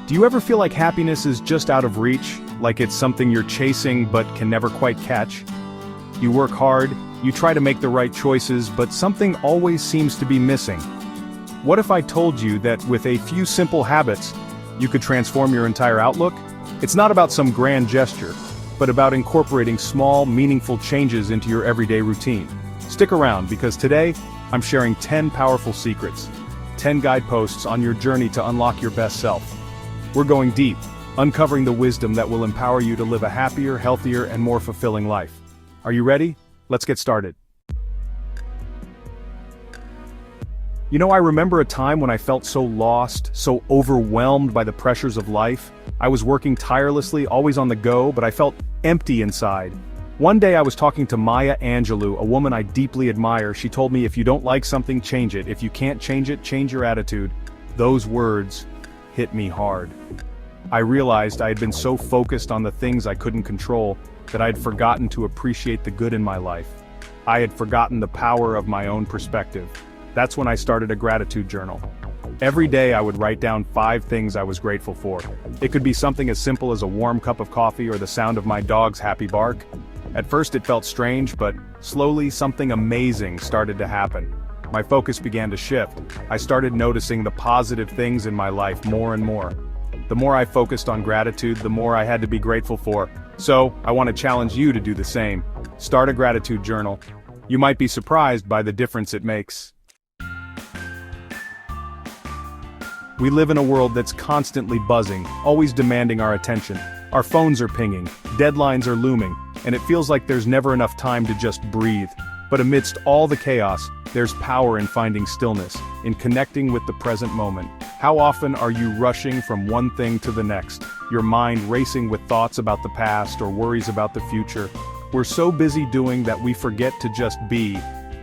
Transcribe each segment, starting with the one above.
Do you ever feel like happiness is just out of reach, like it's something you're chasing but can never quite catch? You work hard, you try to make the right choices, but something always seems to be missing. What if I told you that with a few simple habits, you could transform your entire outlook? It's not about some grand gesture, but about incorporating small, meaningful changes into your everyday routine. Stick around, because today, I'm sharing 10 powerful secrets, 10 guideposts on your journey to unlock your best self. We're going deep, uncovering the wisdom that will empower you to live a happier, healthier, and more fulfilling life. Are you ready? Let's get started. You know, I remember a time when I felt so lost, so overwhelmed by the pressures of life. I was working tirelessly, always on the go, but I felt empty inside. One day I was talking to Maya Angelou, a woman I deeply admire. She told me, if you don't like something, change it. If you can't change it, change your attitude. Those words hit me hard. I realized I had been so focused on the things I couldn't control that I had forgotten to appreciate the good in my life. I had forgotten the power of my own perspective. That's when I started a gratitude journal. Every day I would write down 5 things I was grateful for. It could be something as simple as a warm cup of coffee or the sound of my dog's happy bark. At first it felt strange, but slowly something amazing started to happen. My focus began to shift. I started noticing the positive things in my life more and more. The more I focused on gratitude, the more I had to be grateful for. So, I want to challenge you to do the same. Start a gratitude journal. You might be surprised by the difference it makes. We live in a world that's constantly buzzing, always demanding our attention. Our phones are pinging, deadlines are looming, and it feels like there's never enough time to just breathe. But amidst all the chaos, there's power in finding stillness, in connecting with the present moment. How often are you rushing from one thing to the next, your mind racing with thoughts about the past or worries about the future? We're so busy doing that we forget to just be.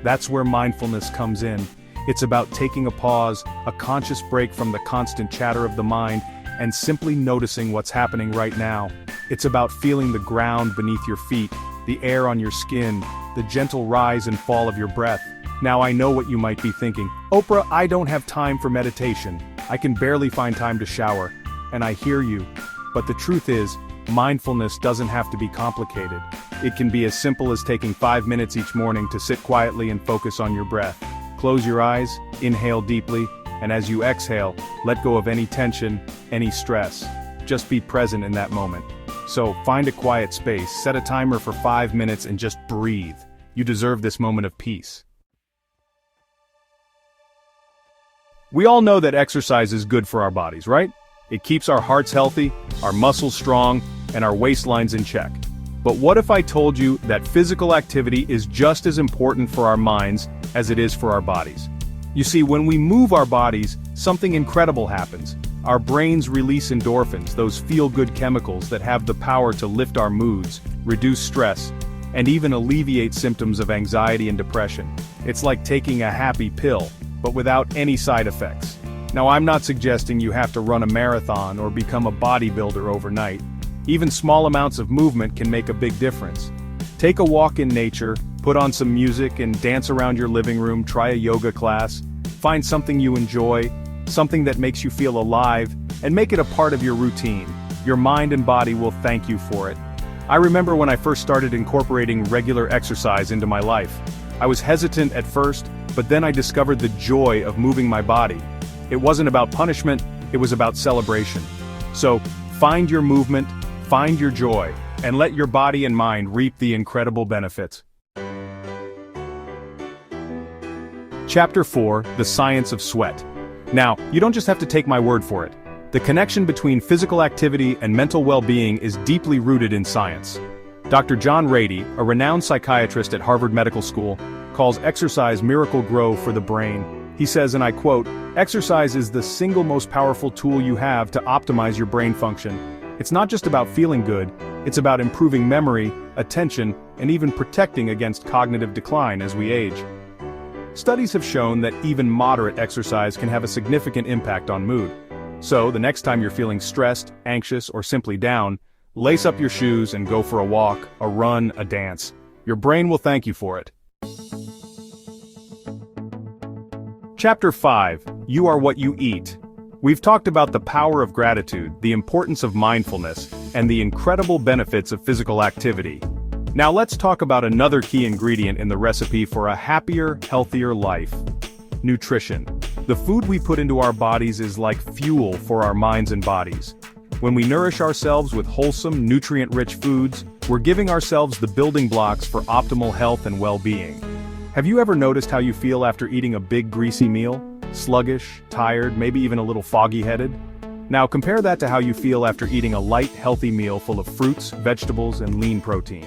That's where mindfulness comes in. It's about taking a pause, a conscious break from the constant chatter of the mind, and simply noticing what's happening right now. It's about feeling the ground beneath your feet, the air on your skin, the gentle rise and fall of your breath. Now I know what you might be thinking. Oprah, I don't have time for meditation. I can barely find time to shower. And I hear you. But the truth is, mindfulness doesn't have to be complicated. It can be as simple as taking 5 minutes each morning to sit quietly and focus on your breath. Close your eyes, inhale deeply, and as you exhale, let go of any tension, any stress. Just be present in that moment. So, find a quiet space, set a timer for 5 minutes and just breathe. You deserve this moment of peace. We all know that exercise is good for our bodies, right? It keeps our hearts healthy, our muscles strong, and our waistlines in check. But what if I told you that physical activity is just as important for our minds as it is for our bodies? You see, when we move our bodies, something incredible happens. Our brains release endorphins, those feel-good chemicals that have the power to lift our moods, reduce stress, and even alleviate symptoms of anxiety and depression. It's like taking a happy pill, but without any side effects. Now, I'm not suggesting you have to run a marathon or become a bodybuilder overnight. Even small amounts of movement can make a big difference. Take a walk in nature, put on some music and dance around your living room, try a yoga class, find something you enjoy, something that makes you feel alive, and make it a part of your routine. Your mind and body will thank you for it. I remember when I first started incorporating regular exercise into my life. I was hesitant at first, but then I discovered the joy of moving my body. It wasn't about punishment, it was about celebration. So, find your movement, find your joy, and let your body and mind reap the incredible benefits. Chapter 4, The Science of Sweat. Now, you don't just have to take my word for it. The connection between physical activity and mental well-being is deeply rooted in science. Dr. John Ratey, a renowned psychiatrist at Harvard Medical School, calls exercise miracle grow for the brain. He says, and I quote, "Exercise is the single most powerful tool you have to optimize your brain function. It's not just about feeling good, it's about improving memory, attention, and even protecting against cognitive decline as we age." Studies have shown that even moderate exercise can have a significant impact on mood. So, the next time you're feeling stressed, anxious, or simply down, lace up your shoes and go for a walk, a run, a dance. Your brain will thank you for it. Chapter 5, You Are What You Eat. We've talked about the power of gratitude, the importance of mindfulness, and the incredible benefits of physical activity. Now let's talk about another key ingredient in the recipe for a happier, healthier life: nutrition. The food we put into our bodies is like fuel for our minds and bodies. When we nourish ourselves with wholesome, nutrient-rich foods, we're giving ourselves the building blocks for optimal health and well-being. Have you ever noticed how you feel after eating a big greasy meal? Sluggish, tired, maybe even a little foggy-headed? Now compare that to how you feel after eating a light, healthy meal full of fruits, vegetables, and lean protein.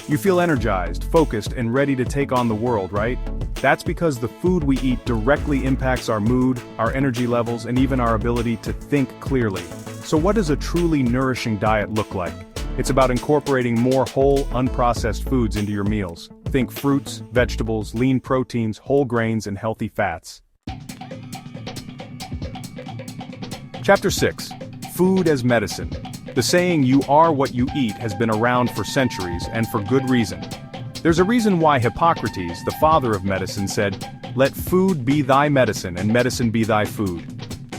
You feel energized, focused, and ready to take on the world, right? That's because the food we eat directly impacts our mood, our energy levels, and even our ability to think clearly. So what does a truly nourishing diet look like? It's about incorporating more whole, unprocessed foods into your meals. Think fruits, vegetables, lean proteins, whole grains, and healthy fats. Chapter 6. Food as Medicine. The saying, "you are what you eat," has been around for centuries, and for good reason. There's a reason why Hippocrates, the father of medicine, said, "Let food be thy medicine, and medicine be thy food."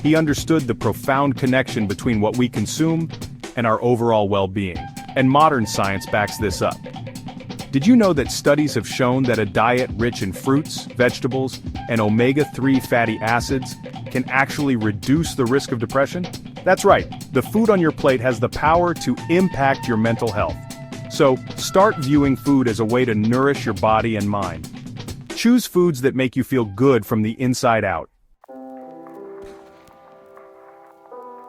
He understood the profound connection between what we consume and our overall well-being, and modern science backs this up. Did you know that studies have shown that a diet rich in fruits, vegetables, and omega-3 fatty acids can actually reduce the risk of depression? That's right, the food on your plate has the power to impact your mental health. So, start viewing food as a way to nourish your body and mind. Choose foods that make you feel good from the inside out.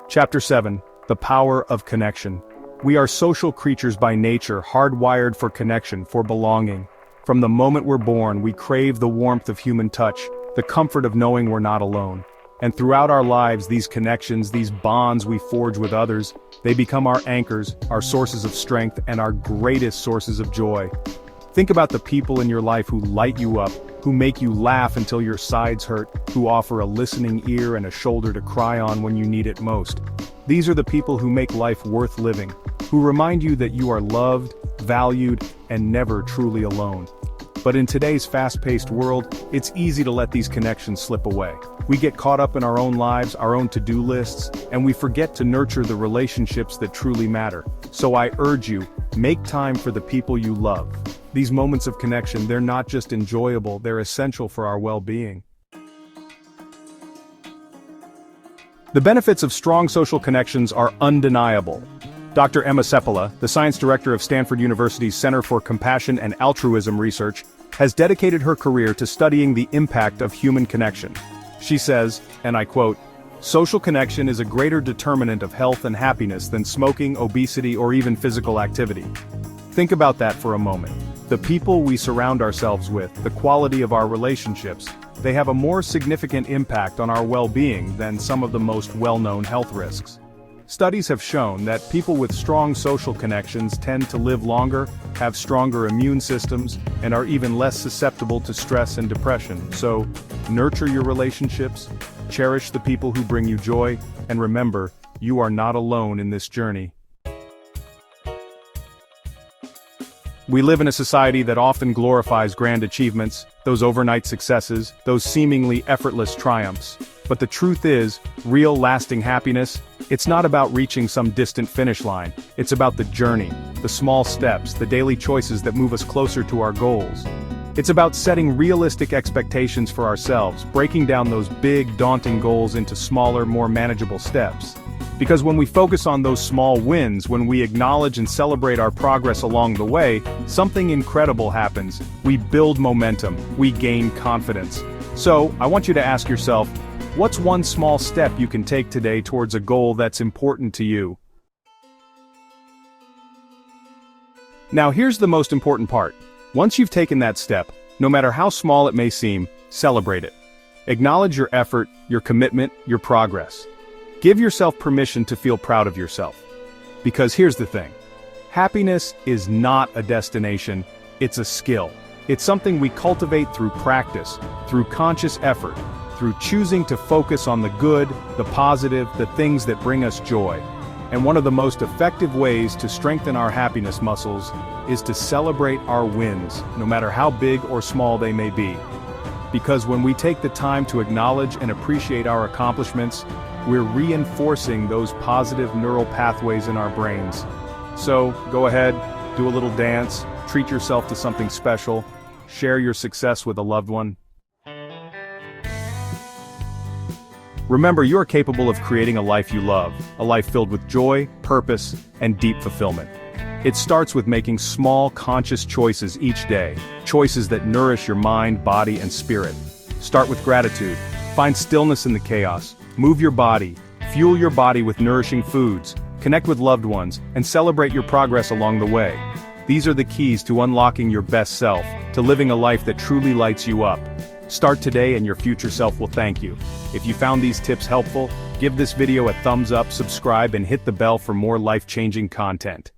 Chapter 7. The Power of Connection. We are social creatures by nature, hardwired for connection, for belonging. From the moment we're born, we crave the warmth of human touch, the comfort of knowing we're not alone. And throughout our lives, these connections, these bonds we forge with others, they become our anchors, our sources of strength, and our greatest sources of joy. Think about the people in your life who light you up, who make you laugh until your sides hurt, who offer a listening ear and a shoulder to cry on when you need it most. These are the people who make life worth living, who remind you that you are loved, valued, and never truly alone. But in today's fast-paced world, it's easy to let these connections slip away. We get caught up in our own lives, our own to-do lists, and we forget to nurture the relationships that truly matter. So I urge you, make time for the people you love. These moments of connection, they're not just enjoyable, they're essential for our well-being. The benefits of strong social connections are undeniable. Dr. Emma Seppala, the science director of Stanford University's Center for Compassion and Altruism Research, has dedicated her career to studying the impact of human connection. She says, and I quote, "Social connection is a greater determinant of health and happiness than smoking, obesity, or even physical activity." Think about that for a moment. The people we surround ourselves with, the quality of our relationships, they have a more significant impact on our well-being than some of the most well-known health risks. Studies have shown that people with strong social connections tend to live longer, have stronger immune systems, and are even less susceptible to stress and depression. So, nurture your relationships, cherish the people who bring you joy, and remember, you are not alone in this journey. We live in a society that often glorifies grand achievements, those overnight successes, those seemingly effortless triumphs. But the truth is, real lasting happiness, it's not about reaching some distant finish line. It's about the journey, the small steps, the daily choices that move us closer to our goals. It's about setting realistic expectations for ourselves, breaking down those big, daunting goals into smaller, more manageable steps. Because when we focus on those small wins, when we acknowledge and celebrate our progress along the way, something incredible happens. We build momentum, we gain confidence. So, I want you to ask yourself, what's one small step you can take today towards a goal that's important to you? Now here's the most important part. Once you've taken that step, no matter how small it may seem, celebrate it. Acknowledge your effort, your commitment, your progress. Give yourself permission to feel proud of yourself. Because here's the thing. Happiness is not a destination, it's a skill. It's something we cultivate through practice, through conscious effort, through choosing to focus on the good, the positive, the things that bring us joy. And one of the most effective ways to strengthen our happiness muscles is to celebrate our wins, no matter how big or small they may be. Because when we take the time to acknowledge and appreciate our accomplishments, we're reinforcing those positive neural pathways in our brains. So, go ahead, do a little dance, treat yourself to something special, share your success with a loved one. Remember, you are capable of creating a life you love, a life filled with joy, purpose, and deep fulfillment. It starts with making small, conscious choices each day, choices that nourish your mind, body, and spirit. Start with gratitude. Find stillness in the chaos. Move your body. Fuel your body with nourishing foods. Connect with loved ones, and celebrate your progress along the way. These are the keys to unlocking your best self, to living a life that truly lights you up. Start today and your future self will thank you. If you found these tips helpful, give this video a thumbs up, subscribe, and hit the bell for more life-changing content.